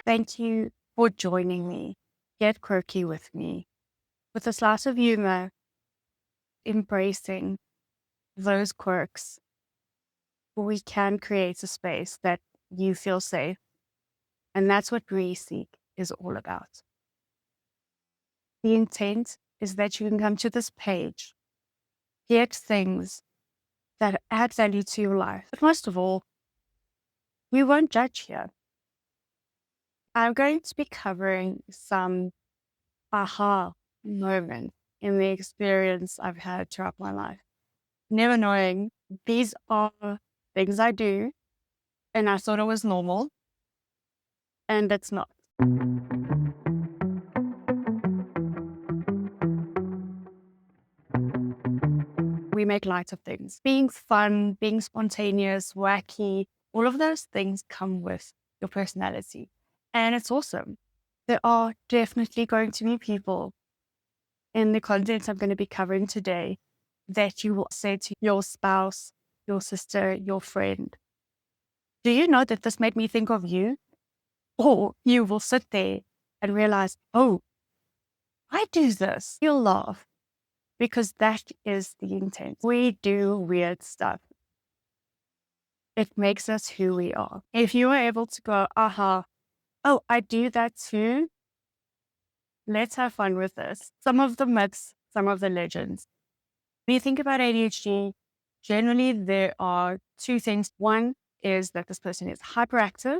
Thank you for joining me. Get quirky with me. With a slice of humor, embracing those quirks, we can create a space that you feel safe. And that's what Ree-seek is all about. The intent is that you can come to this page, get things that add value to your life. But most of all, we won't judge here. I'm going to be covering some aha moments in the experience I've had throughout my life. Never knowing these are things I do, and I thought it was normal, and it's not. We make light of things. Being fun, being spontaneous, wacky, all of those things come with your personality. And it's awesome. There are definitely going to be people in the content I'm going to be covering today that you will say to your spouse, your sister, your friend, do you know that this made me think of you? Or you will sit there and realize, oh, I do this. You'll laugh because that is the intent. We do weird stuff. It makes us who we are. If you are able to go, aha, oh, I do that too. Let's have fun with this. Some of the myths, some of the legends. When you think about ADHD, generally there are two things. One is that this person is hyperactive,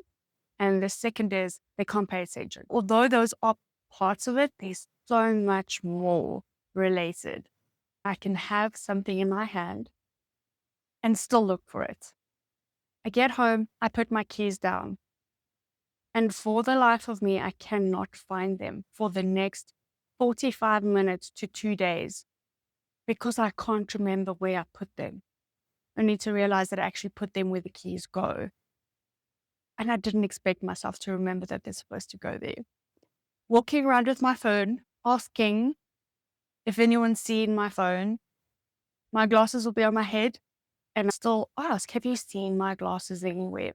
and the second is they can't pay attention. Although those are parts of it, there's so much more related. I can have something in my hand and still look for it. I get home, I put my keys down, and for the life of me, I cannot find them for the next 45 minutes to 2 days because I can't remember where I put them. Only to realize that I actually put them where the keys go. And I didn't expect myself to remember that they're supposed to go there. Walking around with my phone, asking if anyone's seen my phone. My glasses will be on my head, and I still ask, have you seen my glasses anywhere?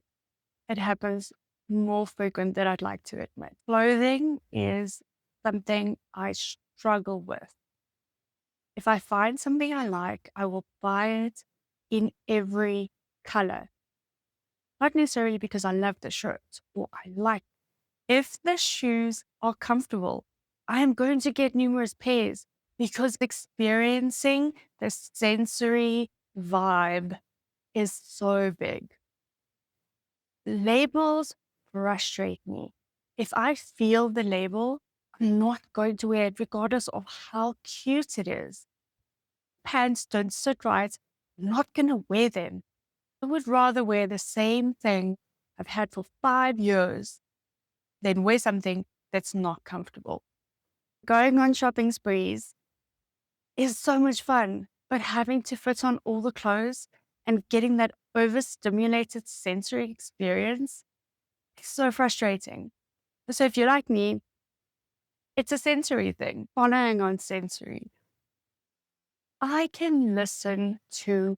It happens more frequent than I'd like to admit. Clothing is something I struggle with. If I find something I like, I will buy it in every color. Not necessarily because I love the shirt or I like. If the shoes are comfortable, I am going to get numerous pairs because experiencing the sensory vibe is so big. Labels frustrate me. If I feel the label, I'm not going to wear it regardless of how cute it is. Pants don't sit right, I'm not going to wear them. I would rather wear the same thing I've had for 5 years than wear something that's not comfortable. Going on shopping sprees is so much fun, but having to fit on all the clothes and getting that overstimulated sensory experience is so frustrating. So if you're like me, it's a sensory thing. Following on sensory, I can listen to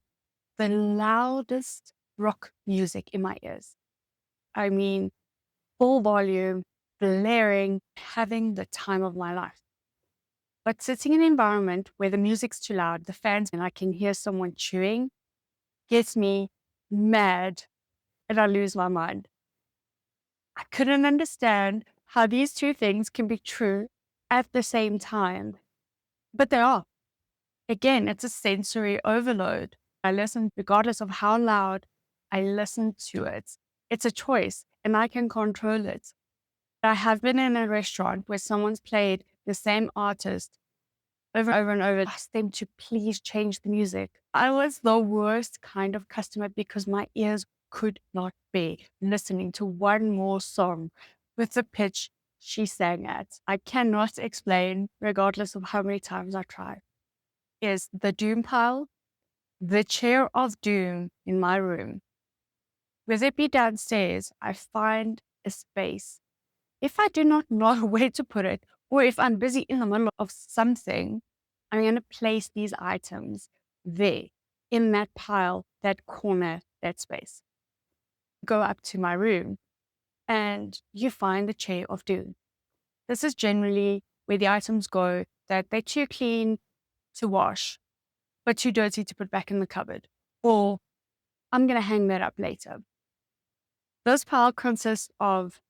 the loudest rock music in my ears. I mean, full volume, blaring, having the time of my life. But sitting in an environment where the music's too loud, the fans, and I can hear someone chewing, gets me mad and I lose my mind. I couldn't understand how these two things can be true at the same time, but they are. Again, it's a sensory overload. I listen regardless of how loud I listen to it. It's a choice and I can control it. I have been in a restaurant where someone's played the same artist over and over and over, asked them to please change the music. I was the worst kind of customer because my ears could not bear listening to one more song with the pitch she sang at. I cannot explain, regardless of how many times I try. Is the doom pile, the chair of doom in my room. Whether it be downstairs, I find a space. If I do not know where to put it, or if I'm busy in the middle of something, I'm going to place these items there, in that pile, that corner, that space. Go up to my room. and you find the chair of doom. This is generally where the items go that they're too clean to wash, but too dirty to put back in the cupboard. Or I'm going to hang that up later. This pile consists of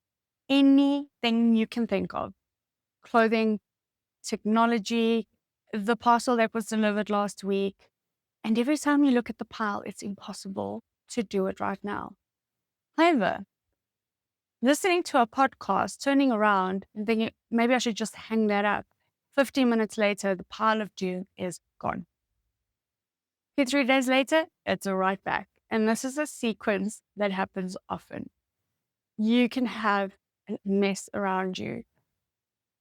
anything you can think of: clothing, technology, the parcel that was delivered last week. And every time you look at the pile, it's impossible to do it right now. However, listening to a podcast, turning around and thinking, maybe I should just hang that up. 15 minutes later, the pile of doom is gone. 3 days later, it's right back. And this is a sequence that happens often. You can have a mess around you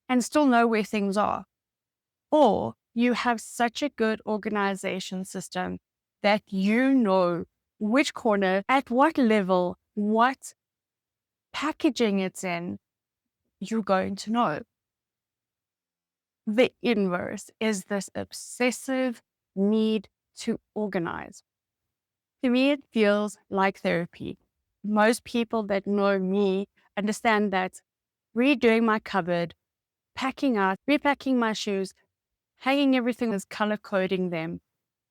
and still know where things are. Or you have such a good organization system that you know which corner, at what level, what packaging it's in, you're going to know. The inverse is this obsessive need to organize. To me, it feels like therapy. Most people that know me understand that redoing my cupboard, packing out, repacking my shoes, hanging everything is color coding them.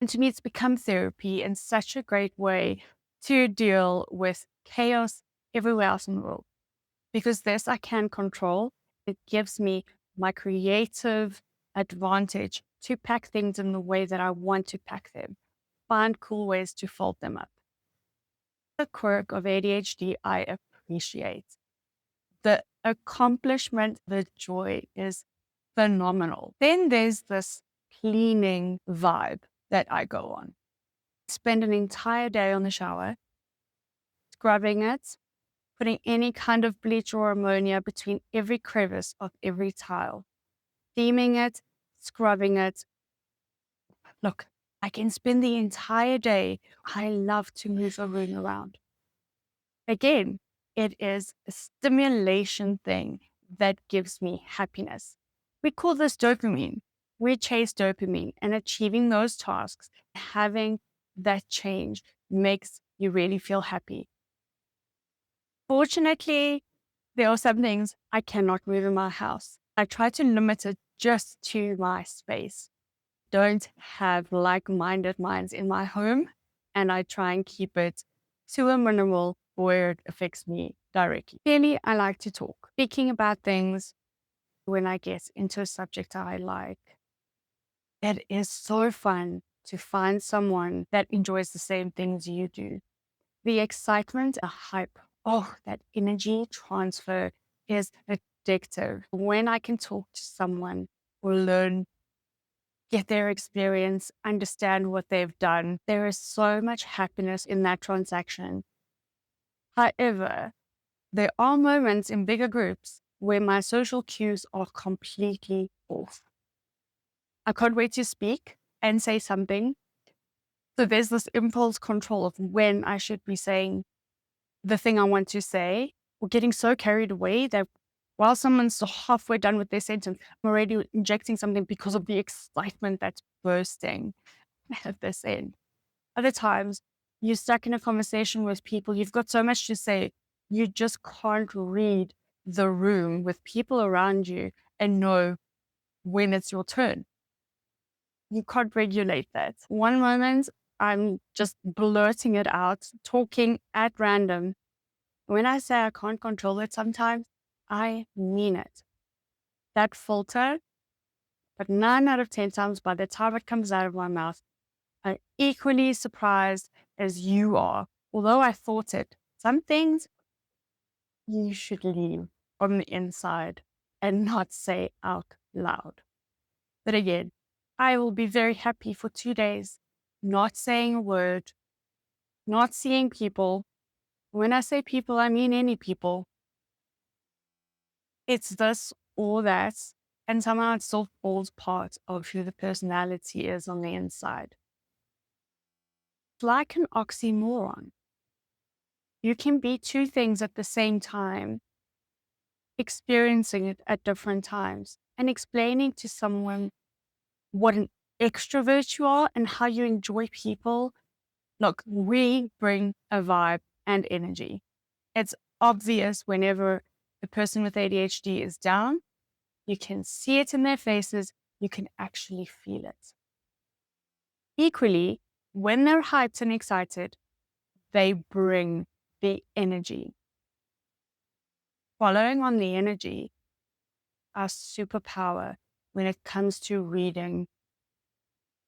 And to me, it's become therapy and such a great way to deal with chaos everywhere else in the world. Because this I can control. It gives me my creative advantage to pack things in the way that I want to pack them. Find cool ways to fold them up. The quirk of ADHD I appreciate. The accomplishment, the joy is phenomenal. Then there's this cleaning vibe that I go on. Spend an entire day on the shower, scrubbing it, putting any kind of bleach or ammonia between every crevice of every tile, steaming it, scrubbing it. Look, I can spend the entire day. I love to move a room around. Again, it is a stimulation thing that gives me happiness. We call this dopamine. We chase dopamine, and achieving those tasks, having that change makes you really feel happy. Fortunately, there are some things I cannot move in my house. I try to limit it just to my space. Don't have like-minded minds in my home, and I try and keep it to a minimal where it affects me directly. Clearly, I like to talk, speaking about things when I get into a subject I like. It is so fun to find someone that enjoys the same things you do. The excitement, the hype, that energy transfer is addictive. When I can talk to someone or learn, get their experience, understand what they've done, there is so much happiness in that transaction. However, there are moments in bigger groups where my social cues are completely off. I can't wait to speak and say something. So there's this impulse control of when I should be saying the thing I want to say, or getting so carried away that while someone's halfway done with their sentence, I'm already injecting something because of the excitement that's bursting at this end. Other times, you're stuck in a conversation with people, you've got so much to say, you just can't read the room with people around you and know when it's your turn. You can't regulate that. One moment, I'm just blurting it out, talking at random. When I say I can't control it sometimes, I mean it. That filter, but 9 out of 10 times by the time it comes out of my mouth, I'm equally surprised as you are. Although I thought it, some things you should leave on the inside and not say out loud. But again, I will be very happy for 2 days, not saying a word, not seeing people. When I say people, I mean any people. It's this or that, and somehow it still falls part of who the personality is on the inside. It's like an oxymoron. You can be two things at the same time, experiencing it at different times, and explaining to someone what an extrovert you are and how you enjoy people. Look, we bring a vibe and energy. It's obvious whenever a person with ADHD is down. You can see it in their faces. You can actually feel it. Equally, when they're hyped and excited, they bring the energy. Following on the energy, our superpower when it comes to reading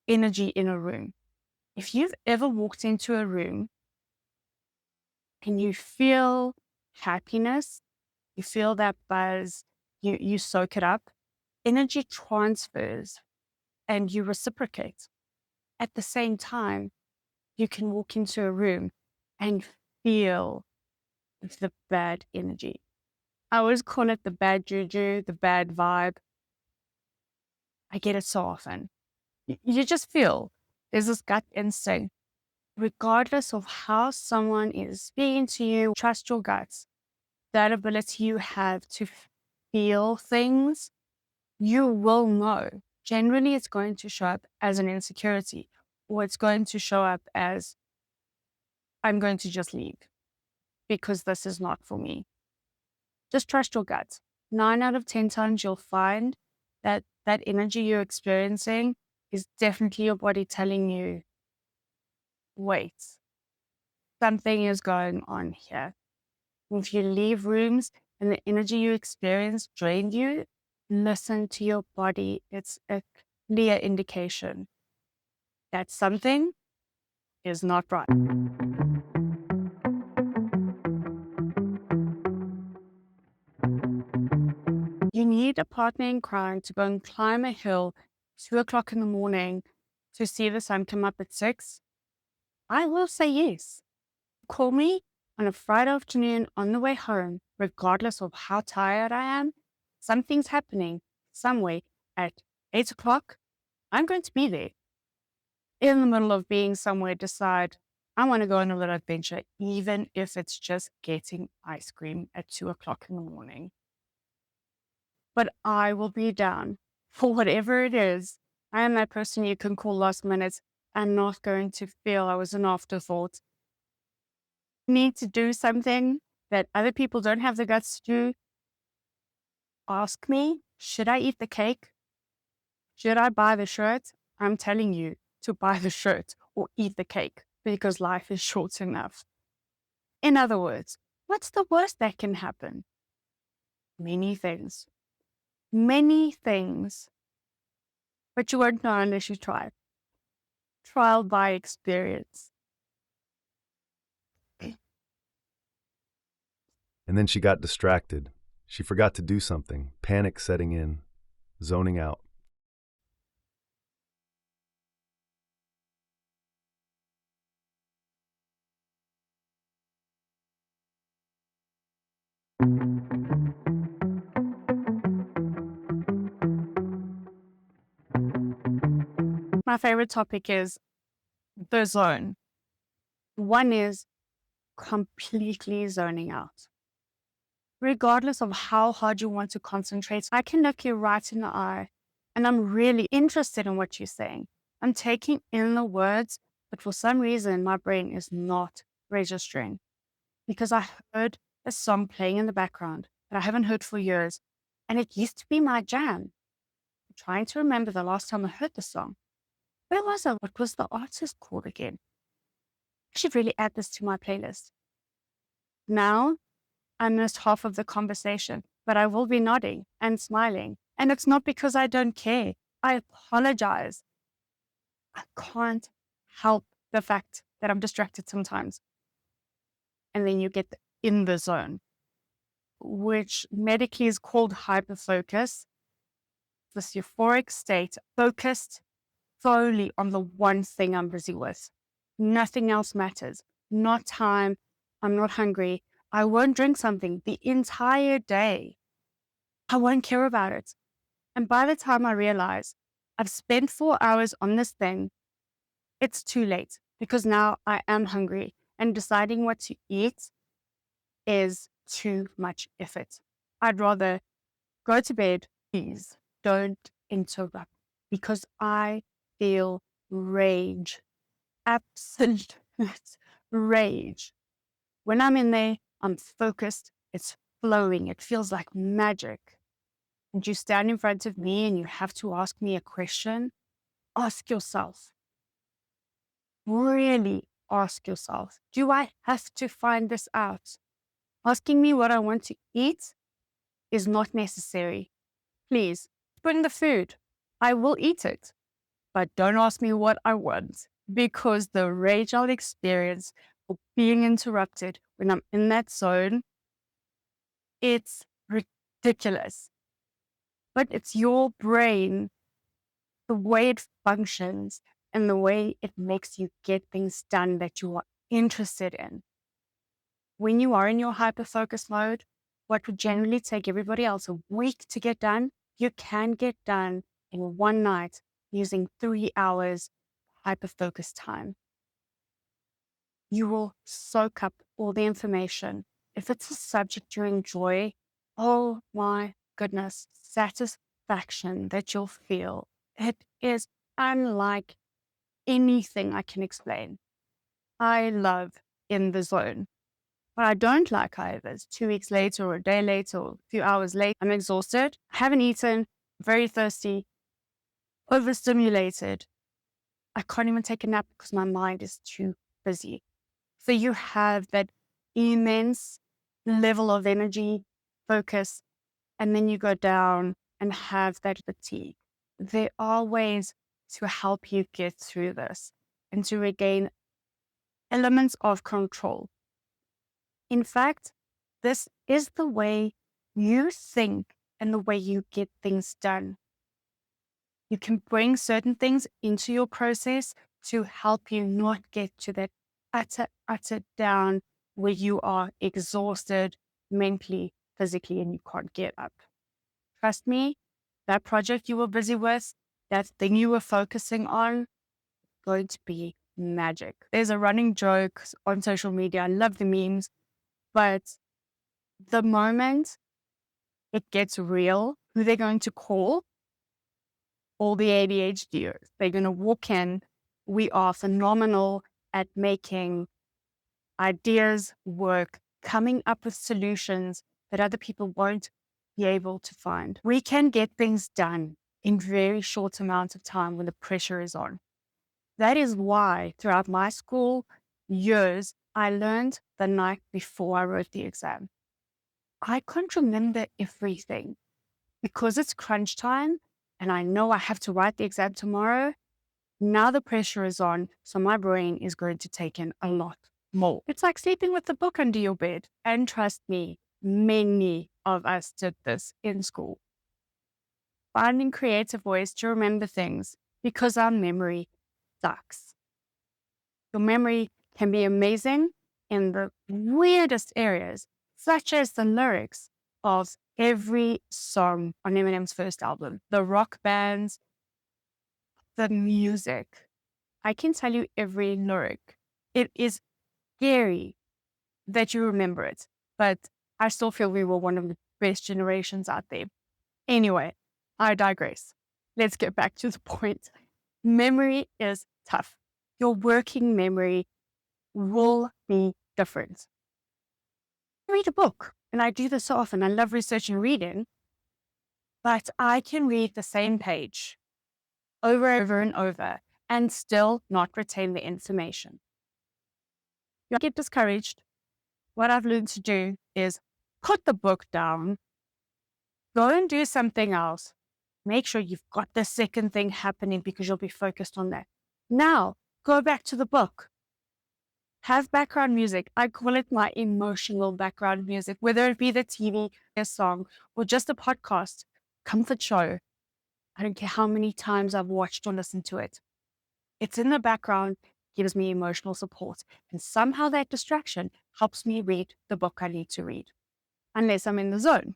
energy in a room. If you've ever walked into a room and you feel happiness, you feel that buzz, you soak it up, energy transfers and you reciprocate. At the same time, you can walk into a room and feel the bad energy. I always call it the bad juju, the bad vibe. I get it so often. You just feel there's this gut instinct. Regardless of how someone is speaking to you, trust your guts. That ability you have to feel things, you will know. Generally, it's going to show up as an insecurity, or it's going to show up as, I'm going to just leave because this is not for me. Just trust your gut. 9 out of 10 times you'll find that that energy you're experiencing is definitely your body telling you, wait, something is going on here. If you leave rooms and the energy you experience drained you, listen to your body. It's a clear indication that something is not right. You need a partner in crime to go and climb a hill 2 o'clock in the morning to see the sun come up at 6. I will say yes. Call me on a Friday afternoon on the way home, regardless of how tired I am. Something's happening somewhere at 8 o'clock. I'm going to be there. In the middle of being somewhere, decide I want to go on a little adventure, even if it's just getting ice cream at 2 o'clock in the morning. But I will be down for whatever it is. I am that person you can call last minute. I'm not going to feel I was an afterthought. Need to do something that other people don't have the guts to do. Ask me, should I eat the cake? Should I buy the shirt? I'm telling you to buy the shirt or eat the cake because life is short enough. In other words, what's the worst that can happen? Many things. Many things. But you won't know unless you try. Trial by experience. And then she got distracted. She forgot to do something, panic setting in, zoning out. My favorite topic is the zone. One is completely zoning out. Regardless of how hard you want to concentrate, I can look you right in the eye and I'm really interested in what you're saying. I'm taking in the words, but for some reason, my brain is not registering because I heard a song playing in the background that I haven't heard for years. And it used to be my jam. I'm trying to remember the last time I heard the song. Where was it? What was the artist called again? I should really add this to my playlist. Now, I missed half of the conversation, but I will be nodding and smiling. And it's not because I don't care. I apologize. I can't help the fact that I'm distracted sometimes. And then you get in the zone, which medically is called hyperfocus. This euphoric state, focused solely on the one thing I'm busy with. Nothing else matters. Not time. I'm not hungry. I won't drink something the entire day. I won't care about it. And by the time I realize I've spent 4 hours on this thing, it's too late because now I am hungry and deciding what to eat is too much effort. I'd rather go to bed. Please don't interrupt because I feel rage, absolute rage. When I'm in there, I'm focused. It's flowing. It feels like magic. And you stand in front of me and you have to ask me a question. Ask yourself, really ask yourself, do I have to find this out? Asking me what I want to eat is not necessary. Please, put in the food. I will eat it. But don't ask me what I want, because the rage I'll experience for being interrupted when I'm in that zone, it's ridiculous. But it's your brain, the way it functions and the way it makes you get things done that you are interested in. When you are in your hyper-focus mode, what would generally take everybody else a week to get done, you can get done in one night using 3 hours hyper-focus time. You will soak up all the information. If it's a subject you enjoy, oh my goodness, satisfaction that you'll feel. It is unlike anything I can explain. I love in the zone. What I don't like, however, is 2 weeks later or a day later or a few hours later, I'm exhausted, haven't eaten, very thirsty, overstimulated. I can't even take a nap because my mind is too busy. So you have that immense level of energy, focus, and then you go down and have that fatigue. There are ways to help you get through this and to regain elements of control. In fact, this is the way you think and the way you get things done. You can bring certain things into your process to help you not get to that utter down where you are exhausted mentally, physically, and you can't get up. Trust me, that project you were busy with, that thing you were focusing on, going to be magic. There's a running joke on social media. I love the memes, but the moment it gets real, who they're going to call? All the ADHDers. They're going to walk in. We are phenomenal at making ideas work, coming up with solutions that other people won't be able to find. We can get things done in very short amounts of time when the pressure is on. That is why throughout my school years, I learned the night before I wrote the exam. I can't remember everything because it's crunch time and I know I have to write the exam tomorrow. Now the pressure is on, so my brain is going to take in a lot more. It's like sleeping with the book under your bed. And trust me, many of us did this in school. Finding creative ways to remember things because our memory sucks. Your memory can be amazing in the weirdest areas, such as the lyrics of every song on Eminem's first album, the rock bands, the music. I can tell you every lyric. It is scary that you remember it, but I still feel we were one of the best generations out there. Anyway, I digress. Let's get back to the point. Memory is tough. Your working memory will be different. I read a book, and I do this so often. I love research and reading, but I can read the same page over and over and still not retain the information. You get discouraged. What I've learned to do is put the book down, go and do something else. Make sure you've got the second thing happening because you'll be focused on that. Now, go back to the book. Have background music. I call it my emotional background music, whether it be the TV, a song, or just a podcast, comfort show. I don't care how many times I've watched or listened to it. It's in the background, gives me emotional support, and somehow that distraction helps me read the book I need to read, unless I'm in the zone.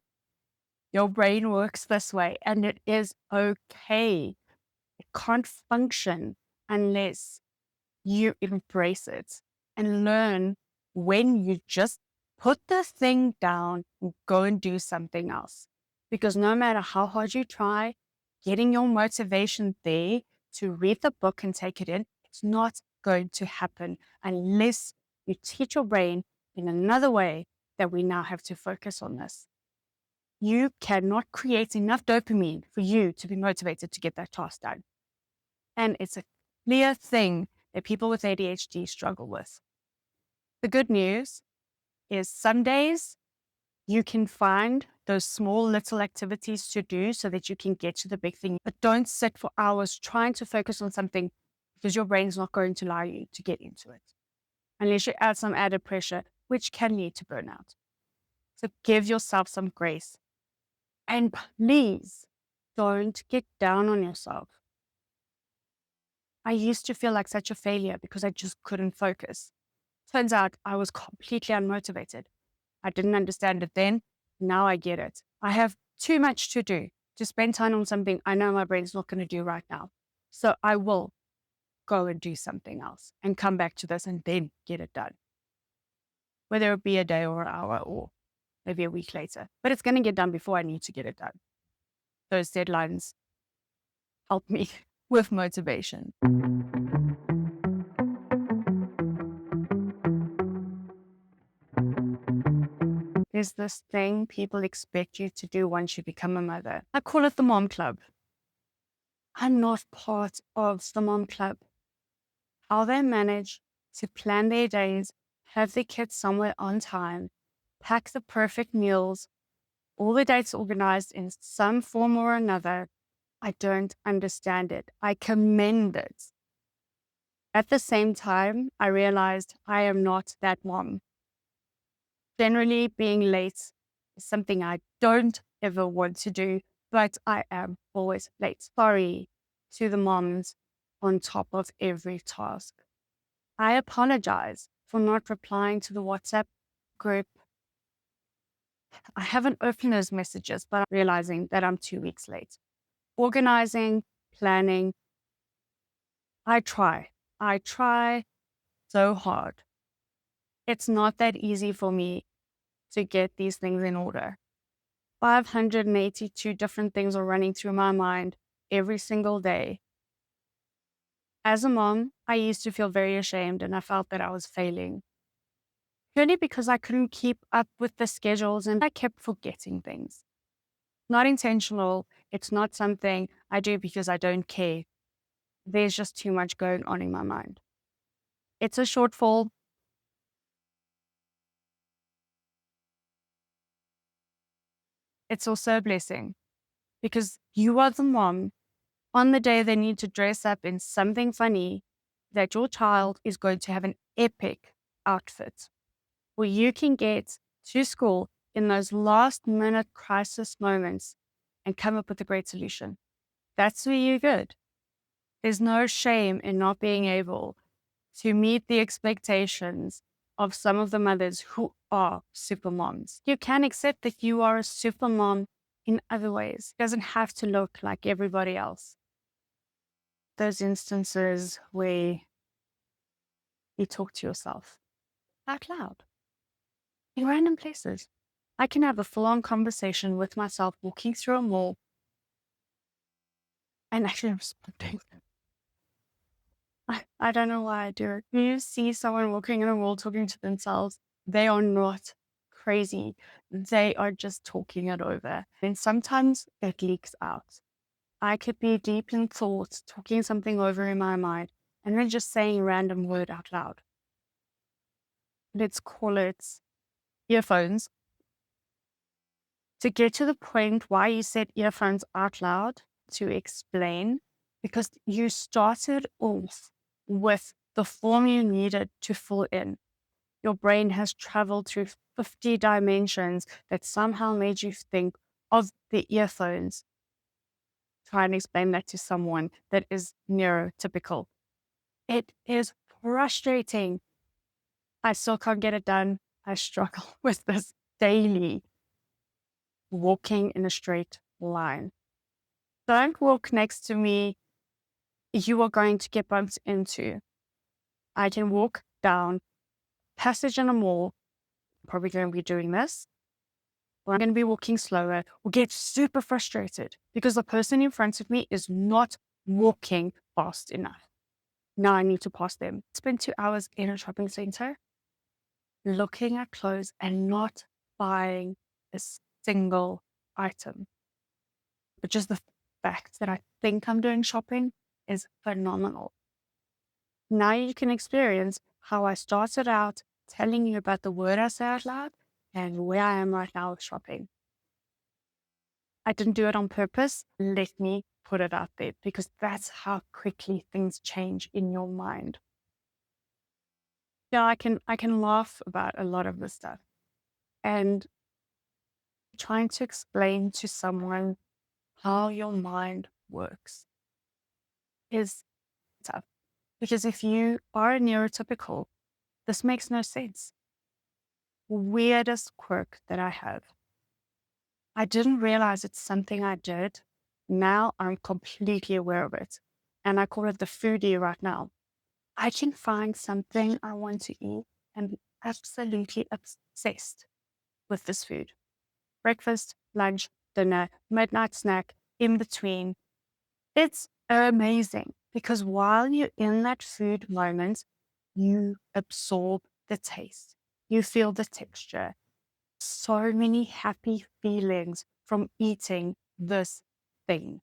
Your brain works this way, and it is okay. It can't function unless you embrace it and learn when you just put the thing down and go and do something else. Because no matter how hard you try, getting your motivation there to read the book and take it in, it's not going to happen unless you teach your brain in another way that we now have to focus on this. You cannot create enough dopamine for you to be motivated to get that task done. And it's a clear thing that people with ADHD struggle with. The good news is some days you can find those small little activities to do so that you can get to the big thing, but don't sit for hours trying to focus on something because your brain's not going to allow you to get into it unless you add some added pressure, which can lead to burnout. So give yourself some grace. And please don't get down on yourself. I used to feel like such a failure because I just couldn't focus. Turns out I was completely unmotivated. I didn't understand it then. Now I get it. I have too much to do to spend time on something I know my brain's not going to do right now. So I will go and do something else and come back to this and then get it done. Whether it be a day or an hour or maybe a week later. But it's going to get done before I need to get it done. Those deadlines help me with motivation. There's this thing people expect you to do once you become a mother. I call it the mom club. I'm not part of the mom club. How they manage to plan their days, have their kids somewhere on time, pack the perfect meals, all the dates organized in some form or another, I don't understand it. I commend it. At the same time, I realized I am not that mom. Generally, being late is something I don't ever want to do, but I am always late. Sorry to the moms on top of every task. I apologize for not replying to the WhatsApp group. I haven't opened those messages, but I'm realizing that I'm 2 weeks late. Organizing, planning. I try so hard. It's not that easy for me to get these things in order. 582 different things are running through my mind every single day. As a mom, I used to feel very ashamed and I felt that I was failing. Purely because I couldn't keep up with the schedules and I kept forgetting things. Not intentional. It's not something I do because I don't care. There's just too much going on in my mind. It's a shortfall. It's also a blessing because you are the mom on the day they need to dress up in something funny that your child is going to have an epic outfit where you can get to school in those last minute crisis moments and come up with a great solution. That's where you're good. There's no shame in not being able to meet the expectations of some of the mothers who are super moms. You can accept that you are a super mom in other ways. It doesn't have to look like everybody else. Those instances where you talk to yourself out loud in random places. I can have a full-on conversation with myself walking through a mall and actually responding. I don't know why I do it. When you see someone walking in a mall talking to themselves, they are not crazy. They are just talking it over. And sometimes it leaks out. I could be deep in thought, talking something over in my mind, and then just saying a random word out loud. Let's call it earphones. To get to the point why you said earphones out loud, to explain, because you started off with the form you needed to fill in. Your brain has traveled through 50 dimensions that somehow made you think of the earphones. Try and explain that to someone that is neurotypical. It is frustrating. I still can't get it done. I struggle with this daily. Walking in a straight line. Don't walk next to me. You are going to get bumped into. I can walk down passage in a mall. Probably going to be doing this. Or I'm going to be walking slower or get super frustrated because the person in front of me is not walking fast enough. Now I need to pass them. Spend 2 hours in a shopping center looking at clothes and not buying a single item. But just the fact that I think I'm doing shopping is phenomenal. Now you can experience how I started out telling you about the word I say out loud and where I am right now with shopping. I didn't do it on purpose. Let me put it out there because that's how quickly things change in your mind. Yeah, I can laugh about a lot of this stuff. And trying to explain to someone how your mind works is tough. Because if you are a neurotypical, this makes no sense. Weirdest quirk that I have. I didn't realize it's something I did. Now I'm completely aware of it. And I call it the foodie right now. I can find something I want to eat and be absolutely obsessed with this food. Breakfast, lunch, dinner, midnight snack, in between. It's amazing because while you're in that food moment, you absorb the taste, you feel the texture. So many happy feelings from eating this thing.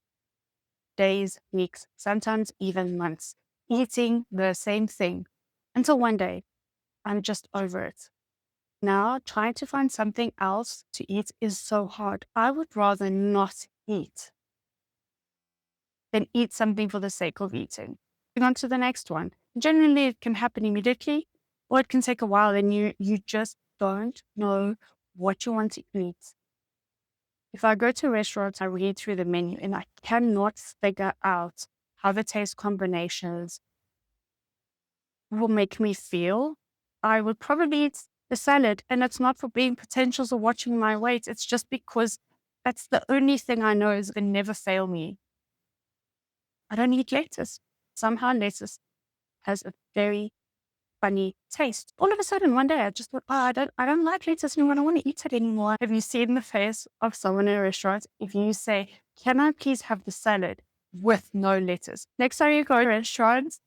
Days, weeks, sometimes even months, eating the same thing until one day I'm just over it. Now, trying to find something else to eat is so hard. I would rather not eat than eat something for the sake of eating. Moving on to the next one. Generally, it can happen immediately or it can take a while and you just don't know what you want to eat. If I go to restaurants, I read through the menu and I cannot figure out how the taste combinations will make me feel. I would probably eat the salad, and it's not for being pretentious or watching my weight. It's just because that's the only thing I know is going to never fail me. I don't eat lettuce. Somehow lettuce has a very funny taste. All of a sudden, one day I just thought, oh, I don't like lettuce anymore. I don't want to eat it anymore. Have you seen the face of someone in a restaurant? If you say, can I please have the salad with no lettuce? Next time you go to restaurants,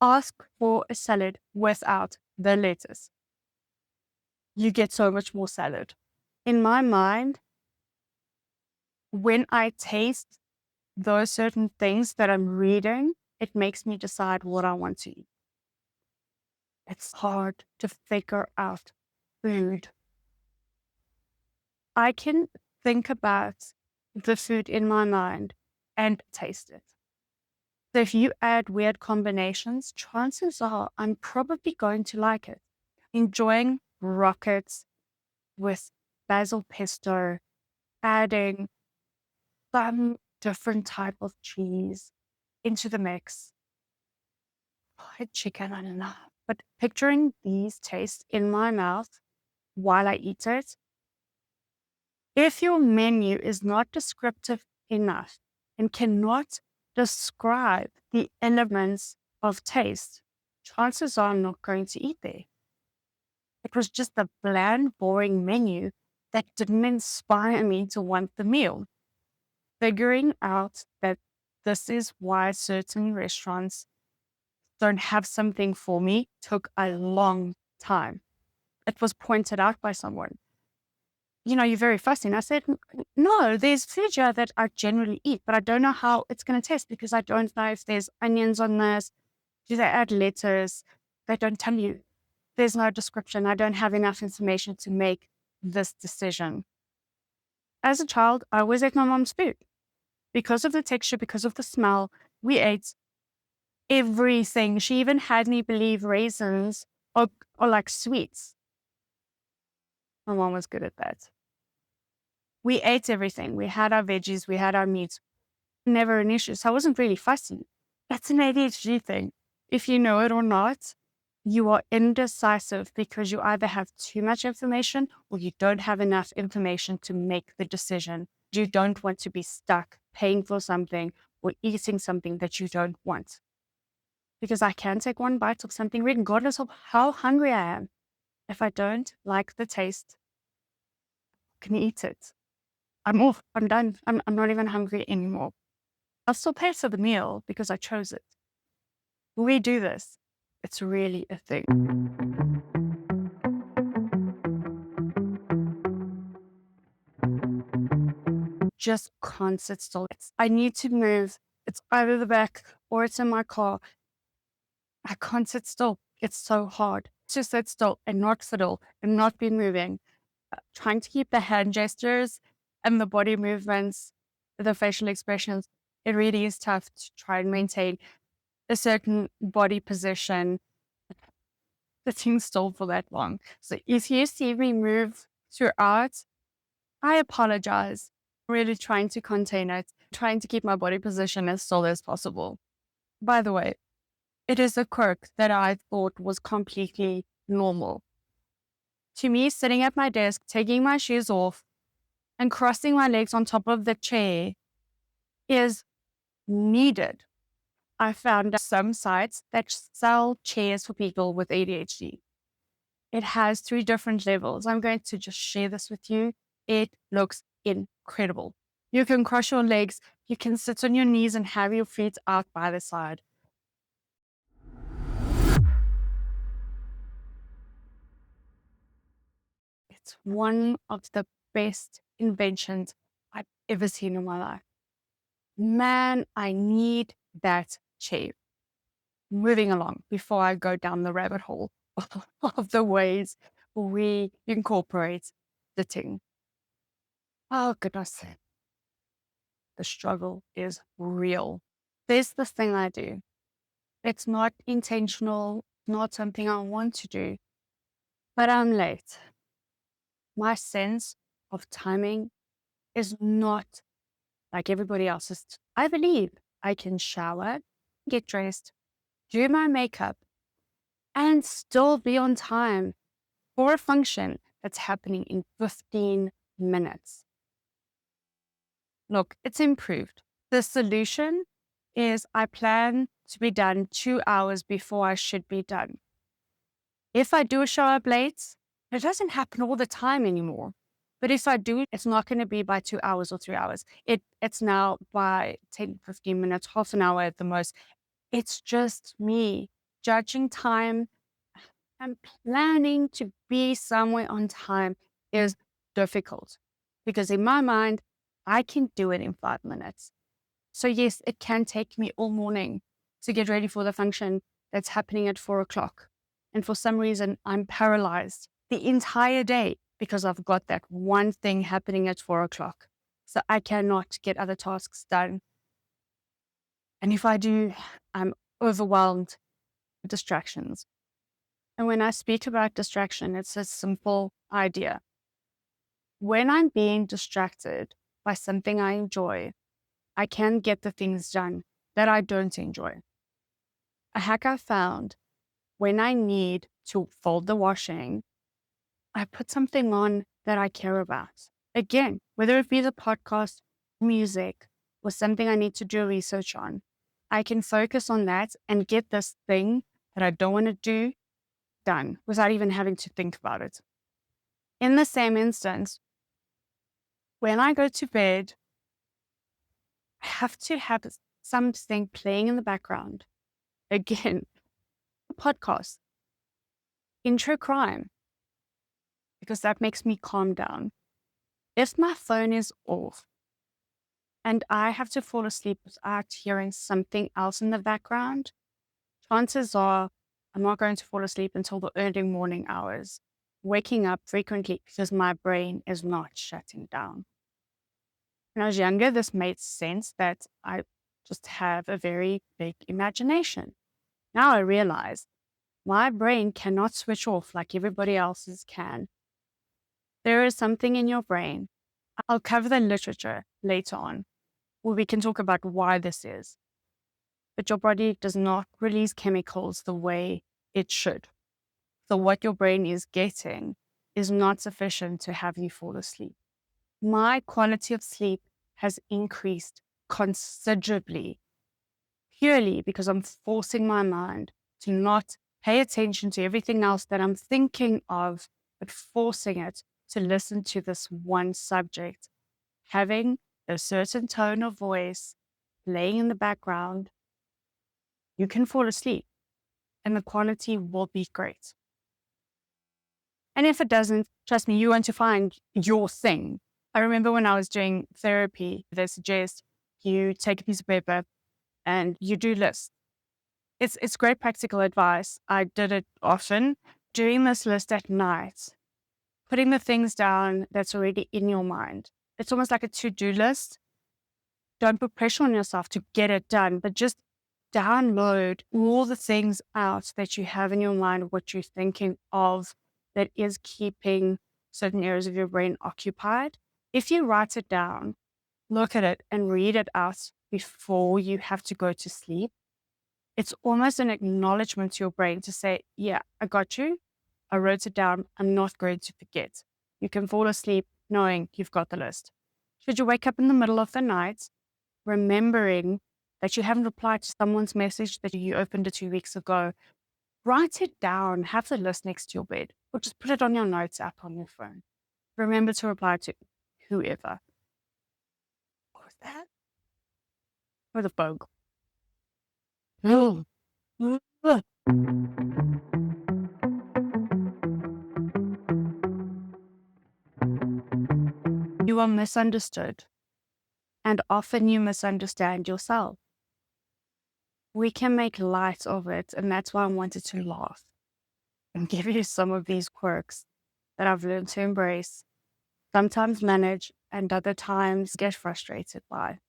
ask for a salad without the lettuce. You get so much more salad. In my mind, when I taste those certain things that I'm reading, it makes me decide what I want to eat. It's hard to figure out food. I can think about the food in my mind and taste it. So if you add weird combinations, chances are I'm probably going to like it. Enjoying rockets with basil pesto, adding some different type of cheese into the mix. Fried chicken, I don't know. But picturing these tastes in my mouth while I eat it, if your menu is not descriptive enough and cannot describe the elements of taste, chances are I'm not going to eat there. It was just a bland, boring menu that didn't inspire me to want the meal. Figuring out that this is why certain restaurants don't have something for me took a long time. It was pointed out by someone. You're very fussy. And I said, no, there's food here that I generally eat, but I don't know how it's going to taste because I don't know if there's onions on this. Do they add lettuce? They don't tell you. There's no description. I don't have enough information to make this decision. As a child, I always ate my mom's food. Because of the texture, because of the smell, we ate everything. She even had me believe raisins are like sweets. My mom was good at that. We ate everything. We had our veggies, we had our meat. Never an issue. So I wasn't really fussy. That's an ADHD thing. If you know it or not, you are indecisive because you either have too much information or you don't have enough information to make the decision. You don't want to be stuck paying for something or eating something that you don't want. Because I can take one bite of something regardless of how hungry I am. If I don't like the taste, I can eat it. I'm off. I'm done. I'm not even hungry anymore. I'll still pay for the meal because I chose it. We do this. It's really a thing. just can't sit still. I need to move. It's either the back or it's in my car. I can't sit still. It's so hard to sit still and not fiddle and not be moving. Trying to keep the hand gestures and the body movements, the facial expressions, it really is tough to try and maintain a certain body position sitting still for that long. So if you see me move throughout, I apologize. Really trying to contain it, trying to keep my body position as still as possible. By the way, it is a quirk that I thought was completely normal. To me, sitting at my desk, taking my shoes off, and crossing my legs on top of the chair is needed. I found some sites that sell chairs for people with ADHD. It has 3 different levels. I'm going to just share this with you. It looks incredible. You can cross your legs, you can sit on your knees and have your feet out by the side. It's one of the best inventions I've ever seen in my life. Man, I need that chair. Moving along before I go down the rabbit hole of the ways we incorporate sitting. Oh, goodness. The struggle is real. There's this thing I do. It's not intentional, not something I want to do, but I'm late. My sense of timing is not like everybody else's. I believe I can shower, get dressed, do my makeup, and still be on time for a function that's happening in 15 minutes. Look, it's improved. The solution is I plan to be done 2 hours before I should be done. If I do show up late, it doesn't happen all the time anymore. But if I do, it's not going to be by 2 hours or 3 hours. It's now by 10, 15 minutes, half an hour at the most. It's just me judging time and planning to be somewhere on time is difficult because in my mind, I can do it in 5 minutes. So yes, it can take me all morning to get ready for the function that's happening at 4 o'clock. And for some reason, I'm paralyzed the entire day because I've got that one thing happening at 4 o'clock. So I cannot get other tasks done. And if I do, I'm overwhelmed with distractions. And when I speak about distraction, it's a simple idea. When I'm being distracted by something I enjoy, I can get the things done that I don't enjoy. A hack I found, when I need to fold the washing, I put something on that I care about. Again, whether it be the podcast, music, or something I need to do research on, I can focus on that and get this thing that I don't want to do done without even having to think about it. In the same instance, when I go to bed, I have to have something playing in the background. Again, a podcast, intro crime, because that makes me calm down. If my phone is off and I have to fall asleep without hearing something else in the background, chances are I'm not going to fall asleep until the early morning hours, waking up frequently because my brain is not shutting down. When I was younger, this made sense that I just have a very big imagination. Now I realize my brain cannot switch off like everybody else's can. There is something in your brain. I'll cover the literature later on, where we can talk about why this is. But your body does not release chemicals the way it should. So what your brain is getting is not sufficient to have you fall asleep. My quality of sleep has increased considerably, purely because I'm forcing my mind to not pay attention to everything else that I'm thinking of, but forcing it to listen to this one subject, having a certain tone of voice playing in the background. You can fall asleep and the quality will be great. And if it doesn't, trust me, you want to find your thing. I remember when I was doing therapy, they suggest you take a piece of paper and you do lists. It's great practical advice. I did it often. Doing this list at night, putting the things down that's already in your mind. It's almost like a to-do list. Don't put pressure on yourself to get it done, but just download all the things out that you have in your mind, what you're thinking of that is keeping certain areas of your brain occupied. If you write it down, look at it and read it out before you have to go to sleep, it's almost an acknowledgement to your brain to say, yeah, I got you. I wrote it down. I'm not going to forget. You can fall asleep knowing you've got the list. Should you wake up in the middle of the night, remembering that you haven't replied to someone's message that you opened it 2 weeks ago, write it down, have the list next to your bed, or just put it on your notes app on your phone. Remember to reply to whoever. What was that? Or the phone. You are misunderstood, and often you misunderstand yourself. We can make light of it, and that's why I wanted to laugh and give you some of these quirks that I've learned to embrace, sometimes manage, and other times get frustrated by.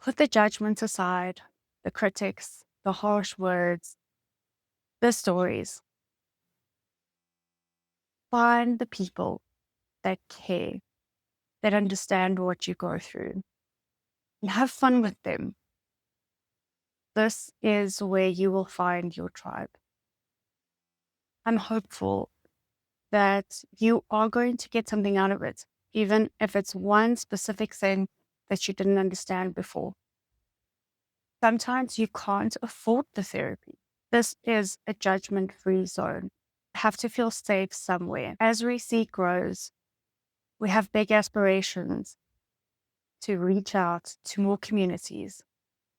Put the judgment aside, the critics, the harsh words, the stories. Find the people that care, that understand what you go through, and have fun with them. This is where you will find your tribe. I'm hopeful that you are going to get something out of it, even if it's one specific thing that you didn't understand before. Sometimes you can't afford the therapy. This is a judgment-free zone. You have to feel safe somewhere. As Ree-seek grows, we have big aspirations to reach out to more communities,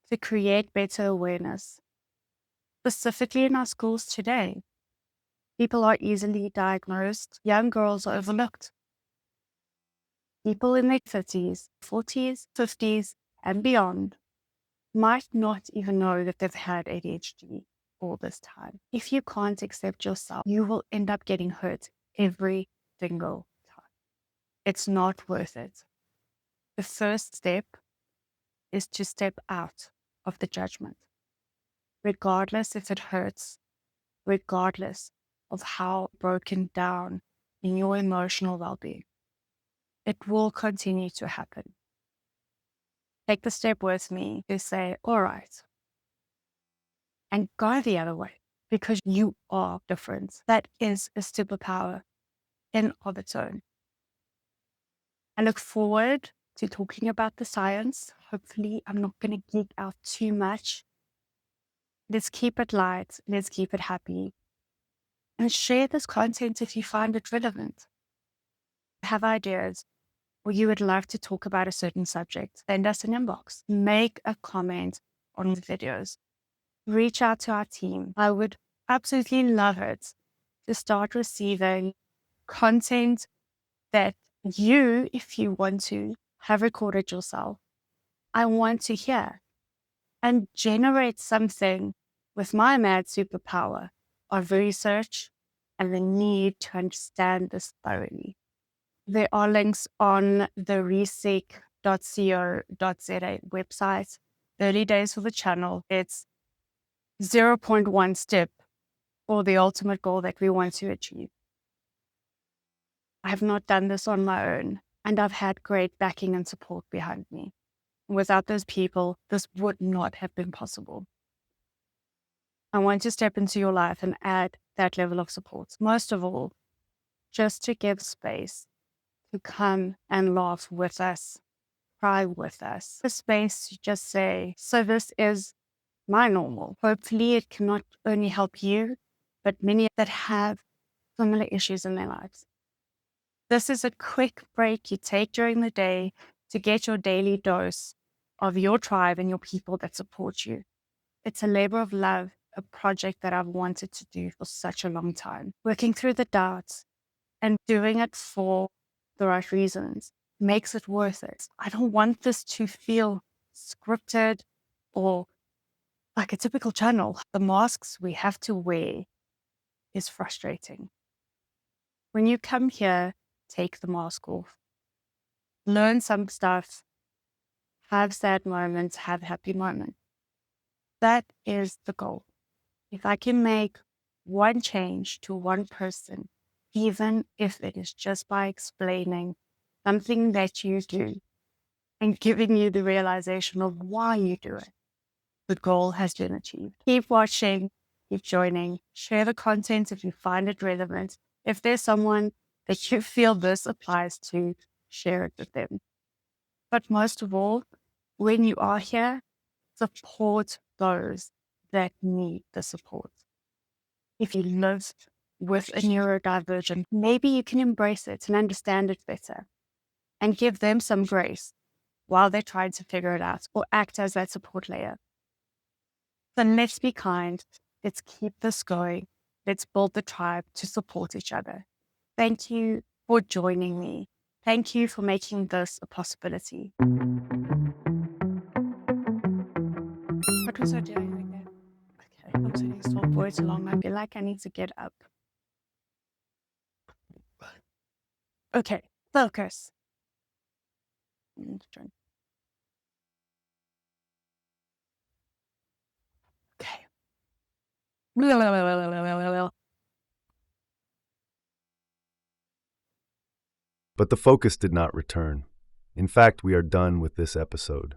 to create better awareness. Specifically in our schools today, people are easily diagnosed, young girls are overlooked. People in their 30s, 40s, 50s, and beyond might not even know that they've had ADHD all this time. If you can't accept yourself, you will end up getting hurt every single time. It's not worth it. The first step is to step out of the judgment, regardless if it hurts, regardless of how broken down in your emotional well-being. It will continue to happen. Take the step with me to say, all right, and go the other way because you are different. That is a superpower in of its own. I look forward to talking about the science. Hopefully, I'm not going to geek out too much. Let's keep it light. Let's keep it happy. And share this content if you find it relevant. Have ideas or you would love to talk about a certain subject, send us an inbox. Make a comment on the videos. Reach out to our team. I would absolutely love it to start receiving content that you, if you want to, have recorded yourself. I want to hear and generate something with my mad superpower of research and the need to understand this thoroughly. There are links on the Ree-seek.co.za website. 30 days for the channel. It's 0.1 step for the ultimate goal that we want to achieve. I have not done this on my own, and I've had great backing and support behind me. Without those people, this would not have been possible. I want to step into your life and add that level of support. Most of all, just to give space to come and laugh with us, cry with us. A space to just say, so this is my normal. Hopefully it can not only help you, but many that have similar issues in their lives. This is a quick break you take during the day to get your daily dose of your tribe and your people that support you. It's a labor of love, a project that I've wanted to do for such a long time. Working through the doubts and doing it for the right reasons makes it worth it. I don't want this to feel scripted or like a typical channel. The masks we have to wear is frustrating. When you come here, take the mask off. Learn some stuff, have sad moments, have happy moments. That is the goal. If I can make one change to one person, even if it is just by explaining something that you do and giving you the realization of why you do it, the goal has been achieved. Keep watching, keep joining, share the content if you find it relevant. If there's someone that you feel this applies to, share it with them. But most of all, when you are here, support those that need the support. If you live with a neurodivergent, maybe you can embrace it and understand it better and give them some grace while they're trying to figure it out or act as that support layer. So let's be kind. Let's keep this going. Let's build the tribe to support each other. Thank you for joining me. Thank you for making this a possibility. What was I doing again? Okay, I'm sitting still for too long. I feel like I need to get up. Okay, focus. Okay. But the focus did not return. In fact, we are done with this episode.